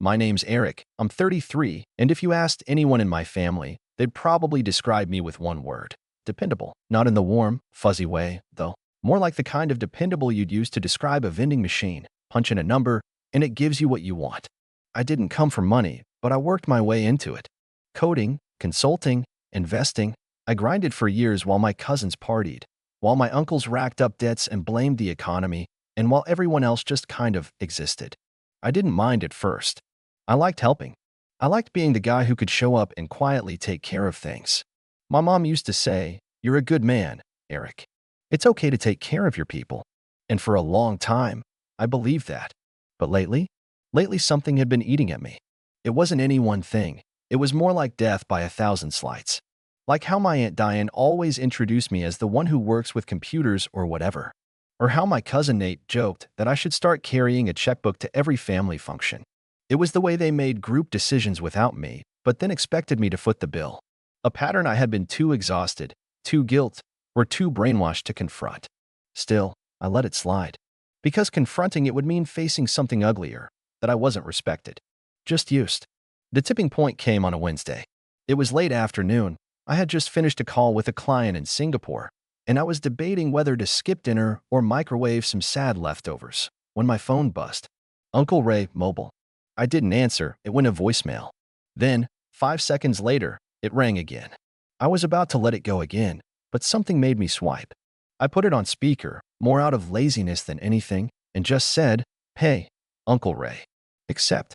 My name's Eric. I'm 33, and if you asked anyone in my family, they'd probably describe me with one word. Dependable. Not in the warm, fuzzy way, though. More like the kind of dependable you'd use to describe a vending machine. Punch in a number, and it gives you what you want. I didn't come from money, but I worked my way into it. Coding, consulting, investing. I grinded for years while my cousins partied, while my uncles racked up debts and blamed the economy, and while everyone else just kind of existed. I didn't mind at first. I liked helping. I liked being the guy who could show up and quietly take care of things. My mom used to say, "You're a good man, Eric. It's okay to take care of your people." And for a long time, I believed that. But lately something had been eating at me. It wasn't any one thing. It was more like death by 1,000 slices. Like how my Aunt Diane always introduced me as the one who works with computers or whatever. Or how my cousin Nate joked that I should start carrying a checkbook to every family function. It was the way they made group decisions without me, but then expected me to foot the bill. A pattern I had been too exhausted, too guilt, or too brainwashed to confront. Still, I let it slide. Because confronting it would mean facing something uglier, that I wasn't respected. Just used. The tipping point came on a Wednesday. It was late afternoon. I had just finished a call with a client in Singapore, and I was debating whether to skip dinner or microwave some sad leftovers, when my phone buzzed. Uncle Ray, mobile. I didn't answer. It went to voicemail. Then, 5 seconds later, it rang again. I was about to let it go again, but something made me swipe. I put it on speaker, more out of laziness than anything, and just said, "Hey, Uncle Ray." Except,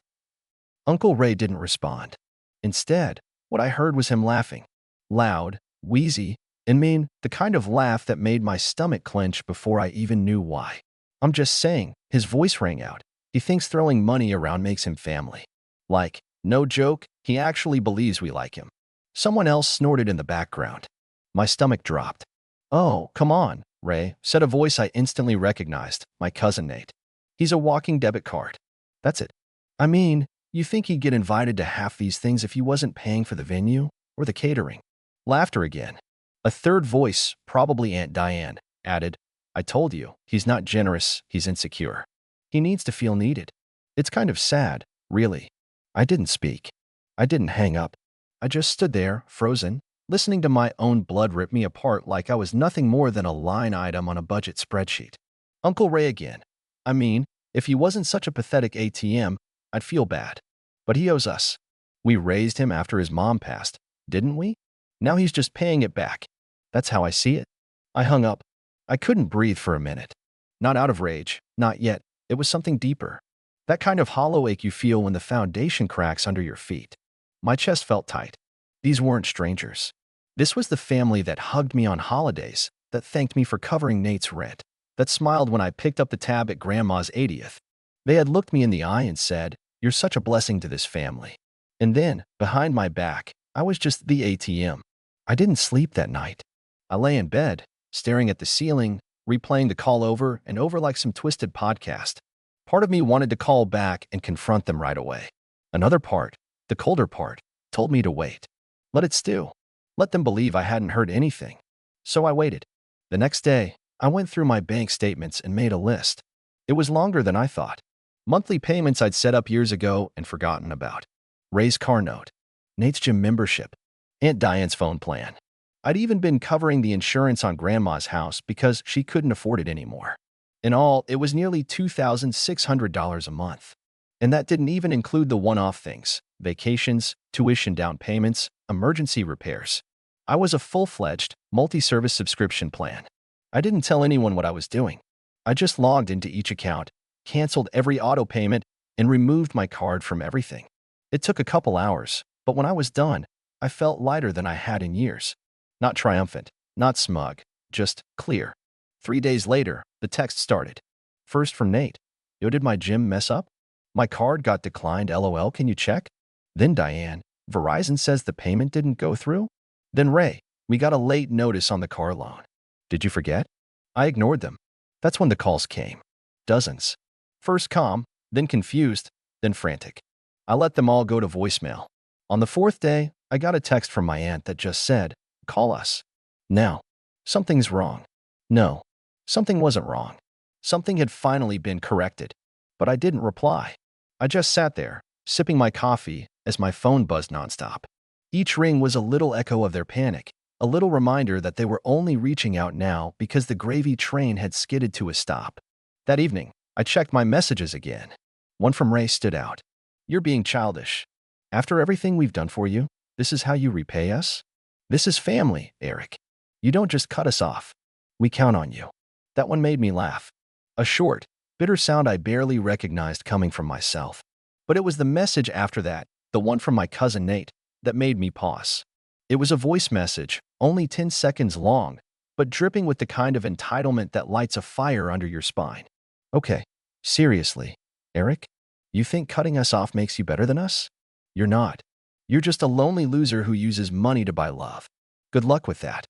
Uncle Ray didn't respond. Instead, what I heard was him laughing. Loud, wheezy, and mean, the kind of laugh that made my stomach clench before I even knew why. I'm just saying, his voice rang out. He thinks throwing money around makes him family. Like, no joke, he actually believes we like him. Someone else snorted in the background. My stomach dropped. "Oh, come on, Ray," said a voice I instantly recognized, my cousin Nate. "He's a walking debit card. That's it. I mean, you think he'd get invited to half these things if he wasn't paying for the venue or the catering?" Laughter again. A third voice, probably Aunt Diane, added, "I told you, he's not generous, he's insecure. He needs to feel needed." It's kind of sad, really. I didn't speak. I didn't hang up. I just stood there, frozen, listening to my own blood rip me apart like I was nothing more than a line item on a budget spreadsheet. Uncle Ray again. I mean, if he wasn't such a pathetic ATM, I'd feel bad. But he owes us. We raised him after his mom passed, didn't we? Now he's just paying it back. That's how I see it. I hung up. I couldn't breathe for a minute. Not out of rage, not yet. It was something deeper. That kind of hollow ache you feel when the foundation cracks under your feet. My chest felt tight. These weren't strangers. This was the family that hugged me on holidays, that thanked me for covering Nate's rent, that smiled when I picked up the tab at Grandma's 80th. They had looked me in the eye and said, "You're such a blessing to this family." And then, behind my back, I was just the ATM. I didn't sleep that night. I lay in bed, staring at the ceiling, replaying the call over and over like some twisted podcast. Part of me wanted to call back and confront them right away. Another part, the colder part, told me to wait. Let it stew. Let them believe I hadn't heard anything. So I waited. The next day, I went through my bank statements and made a list. It was longer than I thought. Monthly payments I'd set up years ago and forgotten about. Ray's car note. Nate's gym membership. Aunt Diane's phone plan. I'd even been covering the insurance on Grandma's house because she couldn't afford it anymore. In all, it was nearly $2,600 a month. And that didn't even include the one-off things, vacations, tuition down payments, emergency repairs. I was a full-fledged, multi-service subscription plan. I didn't tell anyone what I was doing. I just logged into each account, canceled every auto payment, and removed my card from everything. It took a couple hours, but when I was done, I felt lighter than I had in years. Not triumphant, not smug, just clear. 3 days later, the text started. First from Nate. "Yo, did my gym mess up? My card got declined, LOL, can you check?" Then Diane. "Verizon says the payment didn't go through?" Then Ray. "We got a late notice on the car loan. Did you forget?" I ignored them. That's when the calls came. Dozens. First calm, then confused, then frantic. I let them all go to voicemail. On the 4th day, I got a text from my aunt that just said, "Call us." Now, something's wrong. No, something wasn't wrong. Something had finally been corrected. But I didn't reply. I just sat there, sipping my coffee as my phone buzzed nonstop. Each ring was a little echo of their panic, a little reminder that they were only reaching out now because the gravy train had skidded to a stop. That evening, I checked my messages again. One from Ray stood out. "You're being childish. After everything we've done for you, this is how you repay us? This is family, Eric. You don't just cut us off. We count on you." That one made me laugh. A short, bitter sound I barely recognized coming from myself. But it was the message after that, the one from my cousin Nate, that made me pause. It was a voice message, only 10 seconds long, but dripping with the kind of entitlement that lights a fire under your spine. "Okay, seriously, Eric? You think cutting us off makes you better than us? You're not. You're just a lonely loser who uses money to buy love. Good luck with that."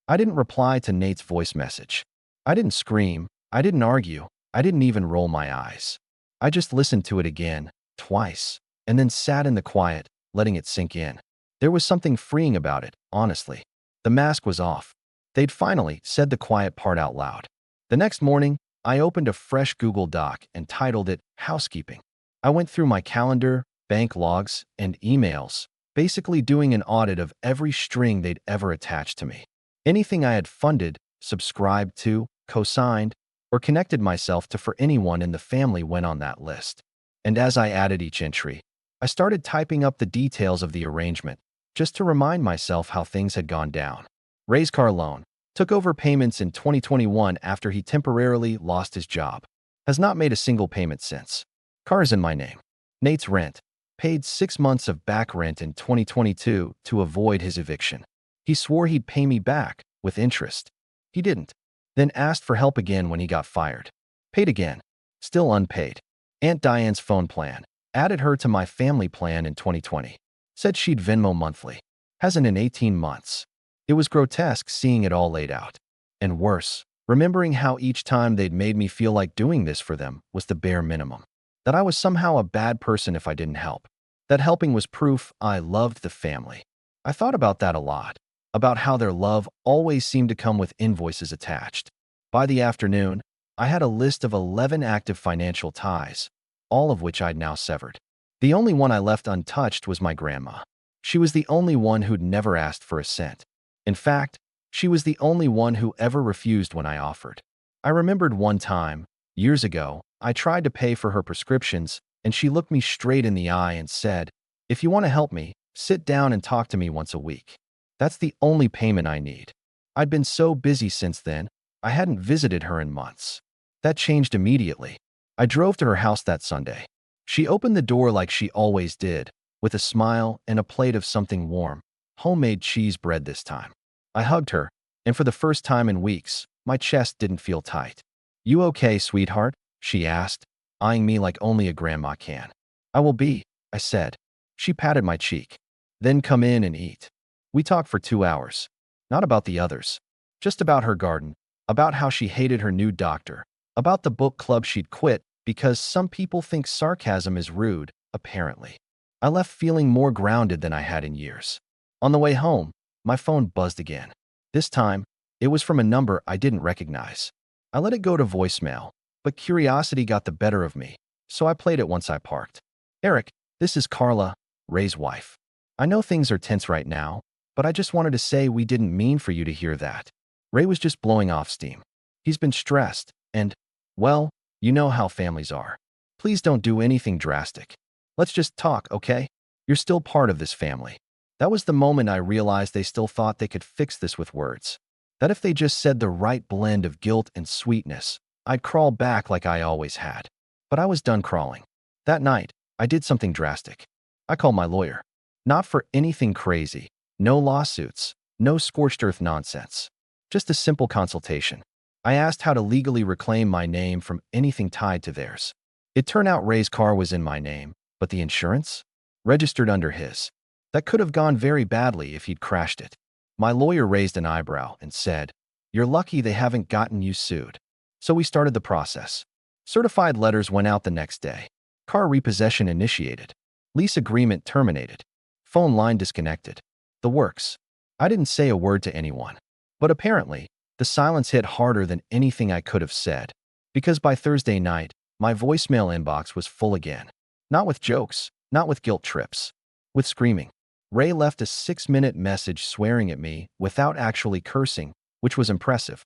I didn't reply to Nate's voice message. I didn't scream. I didn't argue. I didn't even roll my eyes. I just listened to it again, twice, and then sat in the quiet, letting it sink in. There was something freeing about it, honestly. The mask was off. They'd finally said the quiet part out loud. The next morning, I opened a fresh Google Doc and titled it Housekeeping. I went through my calendar, bank logs, and emails, basically doing an audit of every string they'd ever attached to me. Anything I had funded, subscribed to, co-signed, or connected myself to for anyone in the family went on that list. And as I added each entry, I started typing up the details of the arrangement, just to remind myself how things had gone down. Ray's car loan took over payments in 2021 after he temporarily lost his job. Has not made a single payment since. Car is in my name. Nate's rent paid 6 months of back rent in 2022 to avoid his eviction. He swore he'd pay me back with interest. He didn't. Then asked for help again when he got fired. Paid again. Still unpaid. Aunt Diane's phone plan. Added her to my family plan in 2020. Said she'd Venmo monthly. Hasn't in 18 months. It was grotesque seeing it all laid out. And worse, remembering how each time they'd made me feel like doing this for them was the bare minimum. That I was somehow a bad person if I didn't help. That helping was proof I loved the family. I thought about that a lot. About how their love always seemed to come with invoices attached. By the afternoon, I had a list of 11 active financial ties, all of which I'd now severed. The only one I left untouched was my grandma. She was the only one who'd never asked for a cent. In fact, she was the only one who ever refused when I offered. I remembered one time, years ago, I tried to pay for her prescriptions, and she looked me straight in the eye and said, "If you want to help me, sit down and talk to me once a week. That's the only payment I need." I'd been so busy since then, I hadn't visited her in months. That changed immediately. I drove to her house that Sunday. She opened the door like she always did, with a smile and a plate of something warm, homemade cheese bread this time. I hugged her, and for the first time in weeks, my chest didn't feel tight. "You okay, sweetheart?" she asked, eyeing me like only a grandma can. "I will be," I said. She patted my cheek. "Then come in and eat." We talked for 2 hours. Not about the others. Just about her garden, about how she hated her new doctor, about the book club she'd quit because some people think sarcasm is rude, apparently. I left feeling more grounded than I had in years. On the way home, my phone buzzed again. This time, it was from a number I didn't recognize. I let it go to voicemail, but curiosity got the better of me, so I played it once I parked. "Eric, this is Carla, Ray's wife. I know things are tense right now, but I just wanted to say we didn't mean for you to hear that. Ray was just blowing off steam. He's been stressed, and, well, you know how families are. Please don't do anything drastic. Let's just talk, okay? You're still part of this family." That was the moment I realized they still thought they could fix this with words. That if they just said the right blend of guilt and sweetness, I'd crawl back like I always had. But I was done crawling. That night, I did something drastic. I called my lawyer. Not for anything crazy. No lawsuits. No scorched earth nonsense. Just a simple consultation. I asked how to legally reclaim my name from anything tied to theirs. It turned out Ray's car was in my name, but the insurance? Registered under his. That could have gone very badly if he'd crashed it. My lawyer raised an eyebrow and said, "You're lucky they haven't gotten you sued." So we started the process. Certified letters went out the next day. Car repossession initiated. Lease agreement terminated. Phone line disconnected. The works. I didn't say a word to anyone. But apparently, the silence hit harder than anything I could have said. Because by Thursday night, my voicemail inbox was full again. Not with jokes, Not with guilt trips. With screaming. Ray left a 6-minute message swearing at me without actually cursing, which was impressive.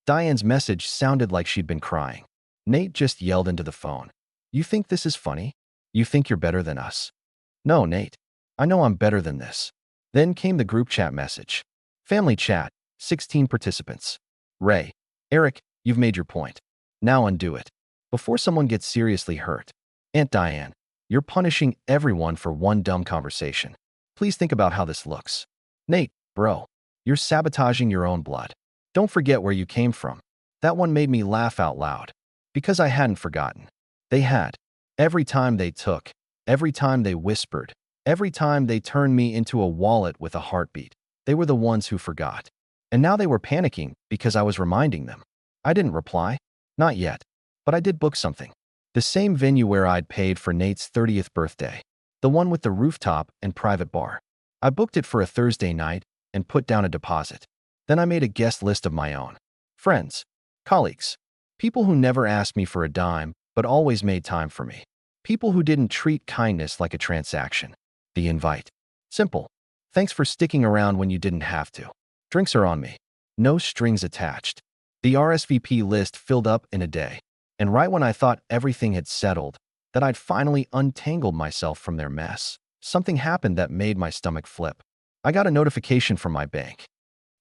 Diane's message sounded like she'd been crying. Nate just yelled into the phone. You think this is funny? You think you're better than us? No, Nate. I know I'm better than this. Then came the group chat message. Family chat, 16 participants. Ray, Eric, you've made your point. Now undo it. Before someone gets seriously hurt. Aunt Diane, you're punishing everyone for one dumb conversation. Please think about how this looks. Nate, bro, you're sabotaging your own blood. Don't forget where you came from. That one made me laugh out loud. Because I hadn't forgotten. They had. Every time they took. Every time they whispered. Every time they turned me into a wallet with a heartbeat. They were the ones who forgot. And now they were panicking because I was reminding them. I didn't reply. Not yet. But I did book something. The same venue where I'd paid for Nate's 30th birthday. The one with the rooftop and private bar. I booked it for a Thursday night and put down a deposit. Then I made a guest list of my own. Friends. Colleagues. People who never asked me for a dime, but always made time for me. People who didn't treat kindness like a transaction. The invite. Simple. Thanks for sticking around when you didn't have to. Drinks are on me. No strings attached. The RSVP list filled up in a day. And right when I thought everything had settled, that I'd finally untangled myself from their mess, something happened that made my stomach flip. I got a notification from my bank.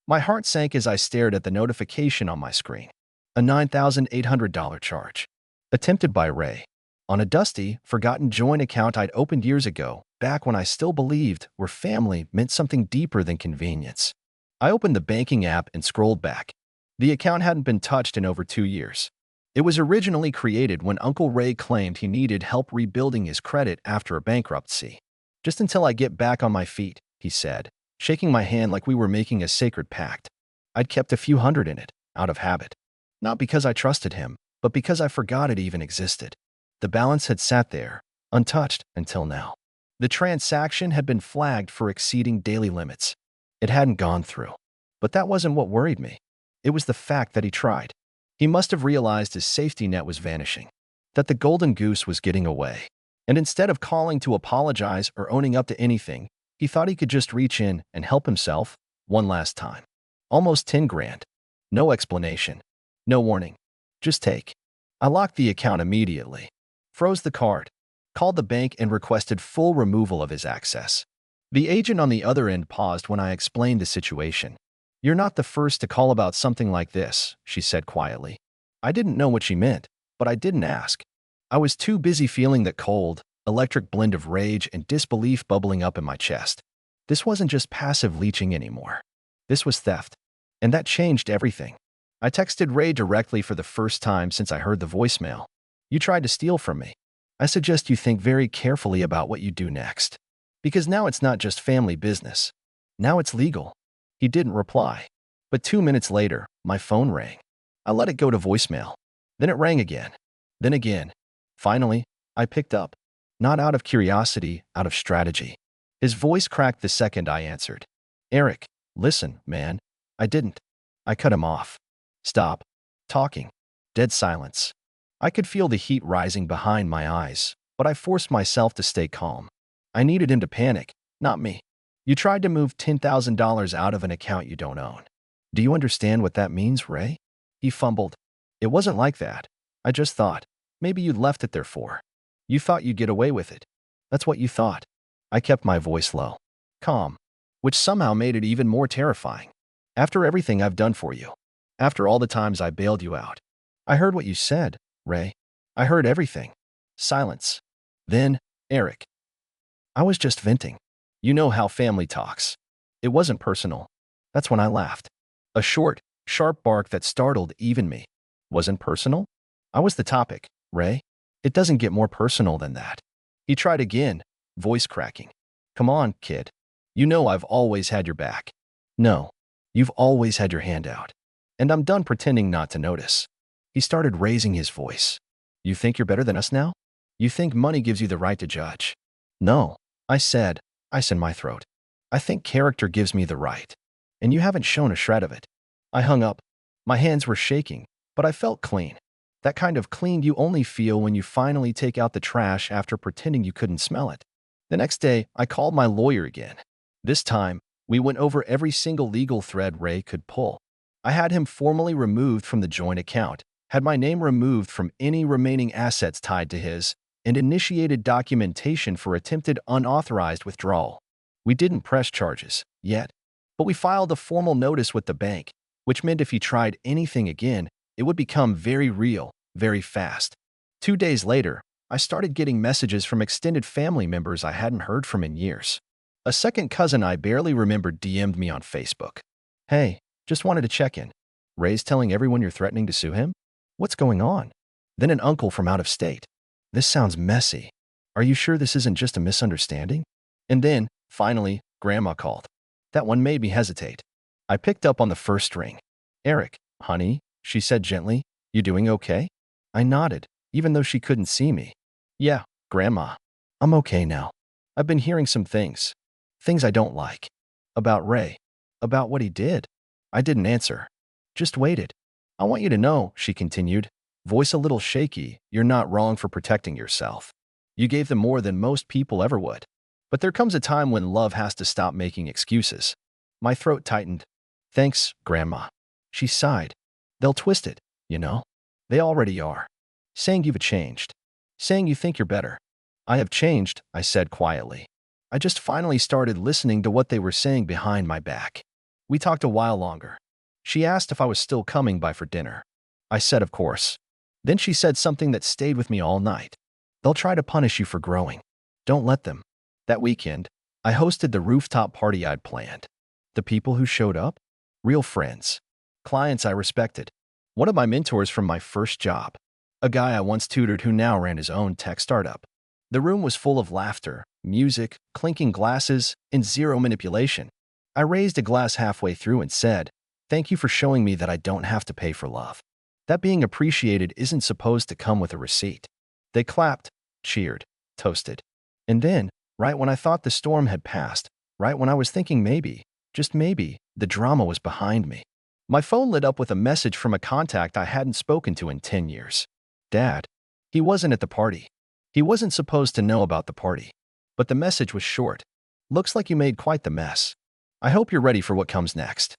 My heart sank as I stared at the notification on my screen. A $9,800 charge. Attempted by Ray. On a dusty, forgotten joint account I'd opened years ago, back when I still believed where family meant something deeper than convenience. I opened the banking app and scrolled back. The account hadn't been touched in over 2 years. It was originally created when Uncle Ray claimed he needed help rebuilding his credit after a bankruptcy. Just until I get back on my feet, he said, shaking my hand like we were making a sacred pact. I'd kept a few hundred in it, out of habit. Not because I trusted him, but because I forgot it even existed. The balance had sat there, untouched until now. The transaction had been flagged for exceeding daily limits. It hadn't gone through. But that wasn't what worried me. It was the fact that he tried. He must have realized his safety net was vanishing, that the golden goose was getting away. And instead of calling to apologize or owning up to anything, he thought he could just reach in and help himself one last time. Almost 10 grand. No explanation. No warning. Just take. I locked the account immediately. Froze the card. Called the bank and requested full removal of his access. The agent on the other end paused when I explained the situation. You're not the first to call about something like this, she said quietly. I didn't know what she meant, but I didn't ask. I was too busy feeling that cold, electric blend of rage and disbelief bubbling up in my chest. This wasn't just passive leeching anymore. This was theft. And that changed everything. I texted Ray directly for the first time since I heard the voicemail. You tried to steal from me. I suggest you think very carefully about what you do next. Because now it's not just family business. Now it's legal. He didn't reply. But 2 minutes later, my phone rang. I let it go to voicemail. Then it rang again. Then again. Finally, I picked up. Not out of curiosity, out of strategy. His voice cracked the second I answered. Eric, listen, man. I didn't. I cut him off. Stop. Talking. Dead silence. I could feel the heat rising behind my eyes, but I forced myself to stay calm. I needed him to panic, not me. You tried to move $10,000 out of an account you don't own. Do you understand what that means, Ray? He fumbled. It wasn't like that. I just thought, maybe you'd left it there for. You thought you'd get away with it. That's what you thought. I kept my voice low, calm, which somehow made it even more terrifying. After everything I've done for you, after all the times I bailed you out, I heard what you said, Ray. I heard everything. Silence. Then, Eric. I was just venting. You know how family talks. It wasn't personal. That's when I laughed. A short, sharp bark that startled even me. Wasn't personal? I was the topic, Ray. It doesn't get more personal than that. He tried again, voice cracking. Come on, kid. You know I've always had your back. No, you've always had your hand out. And I'm done pretending not to notice. He started raising his voice. You think you're better than us now? You think money gives you the right to judge? No, I said, ice in my throat. I think character gives me the right. And you haven't shown a shred of it. I hung up. My hands were shaking, but I felt clean. That kind of clean you only feel when you finally take out the trash after pretending you couldn't smell it. The next day, I called my lawyer again. This time, we went over every single legal thread Ray could pull. I had him formally removed from the joint account, had my name removed from any remaining assets tied to his, and initiated documentation for attempted unauthorized withdrawal. We didn't press charges yet, but we filed a formal notice with the bank, which meant if he tried anything again, it would become very real, very fast. 2 days later, I started getting messages from extended family members I hadn't heard from in years. A second cousin I barely remembered DM'd me on Facebook. "Hey, just wanted to check in. Ray's telling everyone you're threatening to sue him? What's going on?" Then an uncle from out of state. "This sounds messy. Are you sure this isn't just a misunderstanding?" And then, finally, Grandma called. That one made me hesitate. I picked up on the first ring. "Eric, honey," she said gently, "you doing okay?" I nodded, even though she couldn't see me. "Yeah, Grandma. I'm okay now. I've been hearing some things. Things I don't like. About Ray. About what he did." I didn't answer. Just waited. "I want you to know," she continued, voice a little shaky, "you're not wrong for protecting yourself. You gave them more than most people ever would. But there comes a time when love has to stop making excuses." My throat tightened. "Thanks, Grandma." She sighed. "They'll twist it, you know. They already are. Saying you've changed. Saying you think you're better." "I have changed," I said quietly. I just finally started listening to what they were saying behind my back. We talked a while longer. She asked if I was still coming by for dinner. I said, of course. Then she said something that stayed with me all night. "They'll try to punish you for growing. Don't let them." That weekend, I hosted the rooftop party I'd planned. The people who showed up? Real friends. Clients I respected. One of my mentors from my first job. A guy I once tutored who now ran his own tech startup. The room was full of laughter, music, clinking glasses, and zero manipulation. I raised a glass halfway through and said, "Thank you for showing me that I don't have to pay for love. That being appreciated isn't supposed to come with a receipt." They clapped, cheered, toasted. And then, right when I thought the storm had passed, right when I was thinking maybe, just maybe, the drama was behind me, my phone lit up with a message from a contact I hadn't spoken to in 10 years. "Dad." He wasn't at the party. He wasn't supposed to know about the party. But the message was short. "Looks like you made quite the mess. I hope you're ready for what comes next."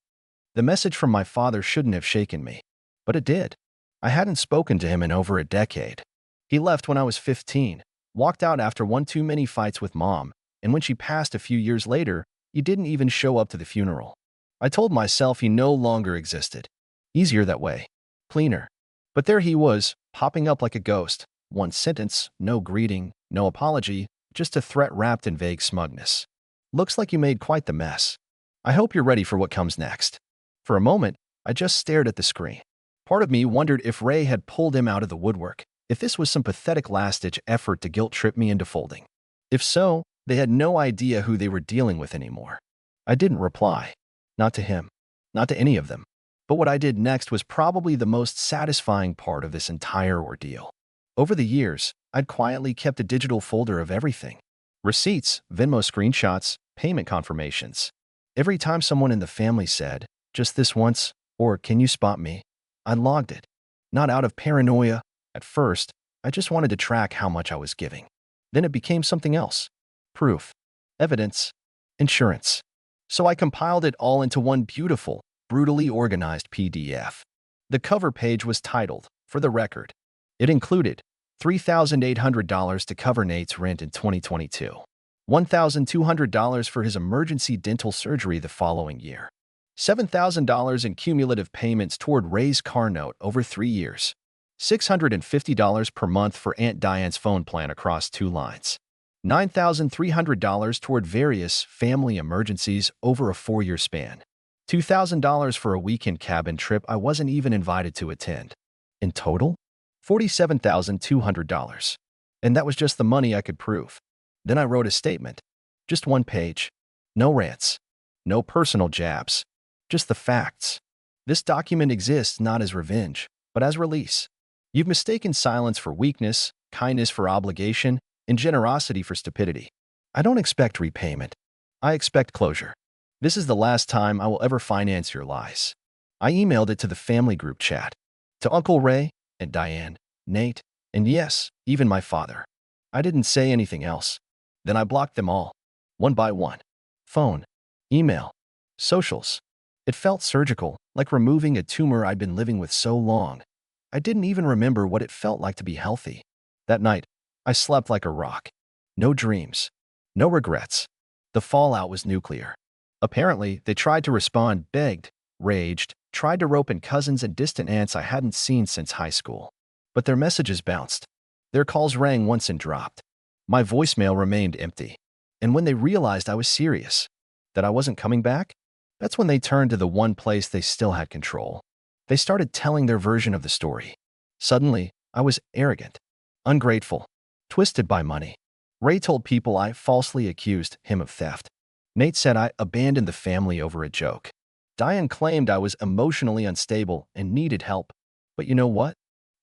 The message from my father shouldn't have shaken me. But it did. I hadn't spoken to him in over a decade. He left when I was 15, walked out after one too many fights with Mom, and when she passed a few years later, he didn't even show up to the funeral. I told myself he no longer existed. Easier that way. Cleaner. But there he was, popping up like a ghost. One sentence, no greeting, no apology, just a threat wrapped in vague smugness. "Looks like you made quite the mess. I hope you're ready for what comes next." For a moment, I just stared at the screen. Part of me wondered if Ray had pulled him out of the woodwork, if this was some pathetic last-ditch effort to guilt-trip me into folding. If so, they had no idea who they were dealing with anymore. I didn't reply. Not to him. Not to any of them. But what I did next was probably the most satisfying part of this entire ordeal. Over the years, I'd quietly kept a digital folder of everything. Receipts, Venmo screenshots, payment confirmations. Every time someone in the family said, "Just this once," or "Can you spot me?" I logged it. Not out of paranoia. At first, I just wanted to track how much I was giving. Then it became something else. Proof. Evidence. Insurance. So I compiled it all into one beautiful, brutally organized PDF. The cover page was titled, "For the Record." It included $3,800 to cover Nate's rent in 2022, $1,200 for his emergency dental surgery the following year, $7,000 in cumulative payments toward Ray's car note over 3 years, $650 per month for Aunt Diane's phone plan across 2 lines, $9,300 toward various family emergencies over a 4-year span, $2,000 for a weekend cabin trip I wasn't even invited to attend. In total, $47,200. And that was just the money I could prove. Then I wrote a statement. Just 1 page. No rants. No personal jabs. Just the facts. This document exists not as revenge, but as release. You've mistaken silence for weakness, kindness for obligation, and generosity for stupidity. I don't expect repayment. I expect closure. This is the last time I will ever finance your lies. I emailed it to the family group chat. To Uncle Ray, and Diane, Nate, and yes, even my father. I didn't say anything else. Then I blocked them all, one by one. Phone, email, socials. It felt surgical, like removing a tumor I'd been living with so long. I didn't even remember what it felt like to be healthy. That night, I slept like a rock. No dreams. No regrets. The fallout was nuclear. Apparently, they tried to respond, begged, raged, tried to rope in cousins and distant aunts I hadn't seen since high school. But their messages bounced. Their calls rang once and dropped. My voicemail remained empty. And when they realized I was serious, that I wasn't coming back, that's when they turned to the one place they still had control. They started telling their version of the story. Suddenly, I was arrogant, ungrateful, twisted by money. Ray told people I falsely accused him of theft. Nate said I abandoned the family over a joke. Diane claimed I was emotionally unstable and needed help. But you know what?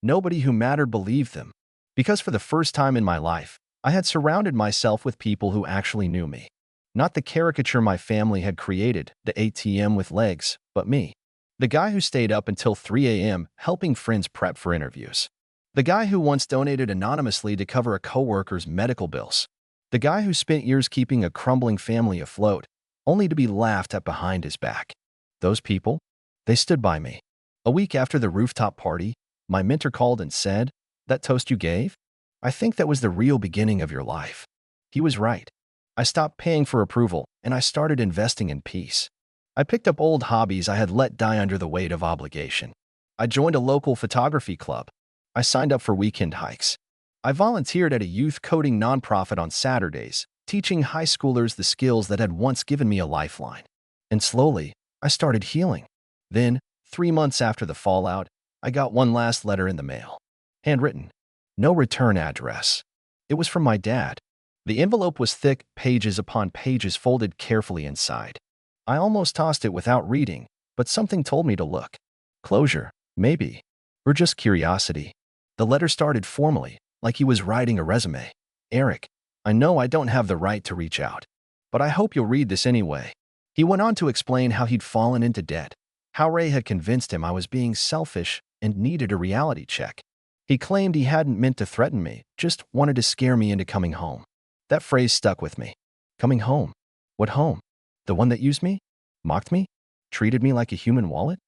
Nobody who mattered believed them. Because for the first time in my life, I had surrounded myself with people who actually knew me. Not the caricature my family had created, the ATM with legs, but me. The guy who stayed up until 3 a.m. helping friends prep for interviews. The guy who once donated anonymously to cover a coworker's medical bills. The guy who spent years keeping a crumbling family afloat, only to be laughed at behind his back. Those people, they stood by me. A week after the rooftop party, my mentor called and said, "That toast you gave? I think that was the real beginning of your life." He was right. I stopped paying for approval, and I started investing in peace. I picked up old hobbies I had let die under the weight of obligation. I joined a local photography club. I signed up for weekend hikes. I volunteered at a youth coding nonprofit on Saturdays, teaching high schoolers the skills that had once given me a lifeline. And slowly, I started healing. Then, 3 months after the fallout, I got one last letter in the mail. Handwritten. No return address. It was from my dad. The envelope was thick, pages upon pages folded carefully inside. I almost tossed it without reading, but something told me to look. Closure, maybe. Or just curiosity. The letter started formally, like he was writing a resume. "Eric, I know I don't have the right to reach out, but I hope you'll read this anyway." He went on to explain how he'd fallen into debt, how Ray had convinced him I was being selfish and needed a reality check. He claimed he hadn't meant to threaten me, just wanted to scare me into coming home. That phrase stuck with me. Coming home? What home? The one that used me? Mocked me? Treated me like a human wallet?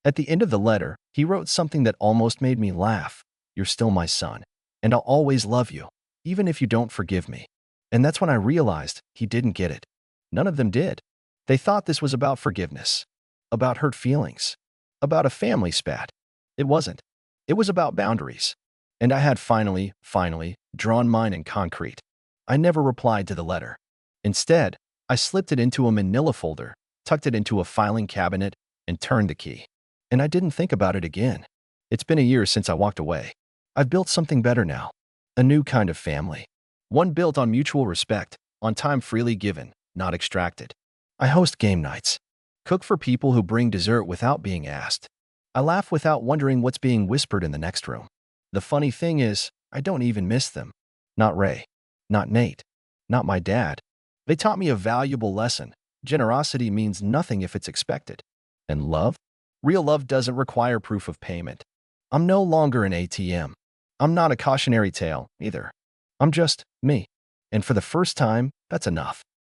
At the end of the letter, he wrote something that almost made me laugh. "You're still my son, and I'll always love you, even if you don't forgive me." And that's when I realized he didn't get it. None of them did. They thought this was about forgiveness, about hurt feelings, about a family spat. It wasn't. It was about boundaries. And I had finally drawn mine in concrete. I never replied to the letter. Instead, I slipped it into a manila folder, tucked it into a filing cabinet, and turned the key. And I didn't think about it again. It's been a year since I walked away. I've built something better now. A new kind of family. One built on mutual respect, on time freely given, not extracted. I host game nights. Cook for people who bring dessert without being asked. I laugh without wondering what's being whispered in the next room. The funny thing is, I don't even miss them. Not Ray. Not Nate. Not my dad. They taught me a valuable lesson. Generosity means nothing if it's expected. And love? Real love doesn't require proof of payment. I'm no longer an ATM. I'm not a cautionary tale, either. I'm just me. And for the first time, that's enough.